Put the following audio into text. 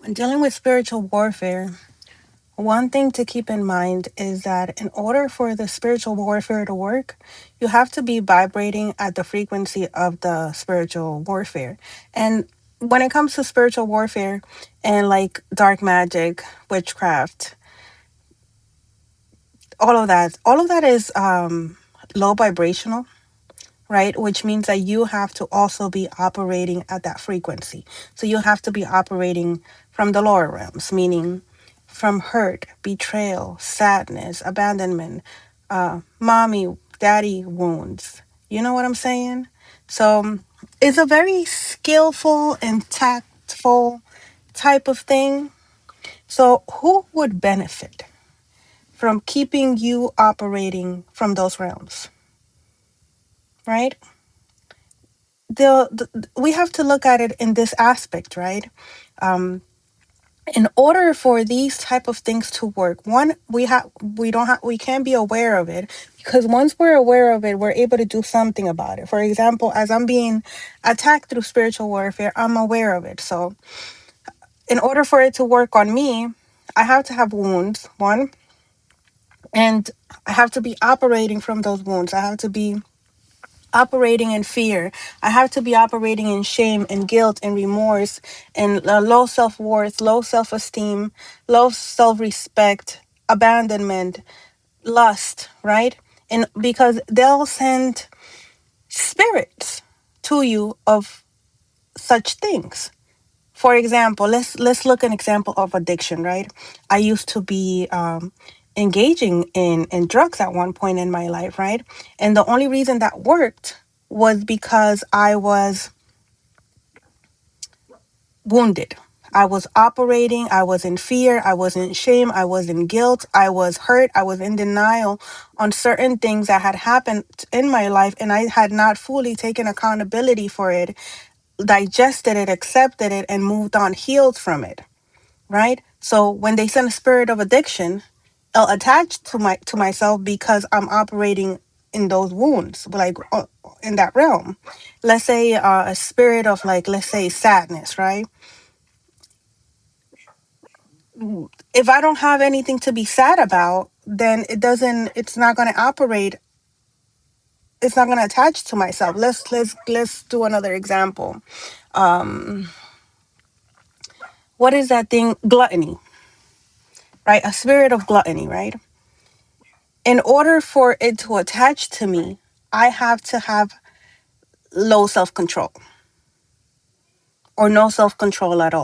When dealing with spiritual warfare, one thing to keep in mind is that in order for the spiritual warfare to work, you have to be vibrating at the frequency of the spiritual warfare. And when it comes to spiritual warfare and like dark magic, witchcraft, all of that is low vibrational, right? Which means that you have to also be operating at that frequency. So you have to be operating from the lower realms, meaning from hurt, betrayal, sadness, abandonment, mommy, daddy wounds. You know what I'm saying? So it's a very skillful and tactful type of thing. So who would benefit from keeping you operating from those realms, right? We have to look at it in this aspect, right? um in order for these type of things to work, one, we can't be aware of it, because once we're aware of it, we're able to do something about it. For example, as I'm being attacked through spiritual warfare, I'm aware of it. So in order for it to work on me, I have to have wounds, one, and I have to be operating from those wounds. I have to be operating in fear. I have to be operating in shame and guilt and remorse and low self worth, low self esteem, low self respect, abandonment, lust, right? And because they'll send spirits to you of such things. For example, let's look an example of addiction, right? I used to be engaging in drugs at one point in my life, right? And the only reason that worked was because I was wounded. I was operating, I was in fear, I was in shame, I was in guilt, I was hurt, I was in denial on certain things that had happened in my life, and I had not fully taken accountability for it, digested it, accepted it, and moved on healed from it, right? So when they send a spirit of addiction, I'll attach to myself because I'm operating in those wounds, like in that realm. Let's say a spirit of, like, let's say sadness, right? If I don't have anything to be sad about, then it's not going to operate. It's not going to attach to myself. Let's do another example. Um, what is that thing? Gluttony, right? A spirit of gluttony, right? In order for it to attach to me, I have to have low self control or no self control at all.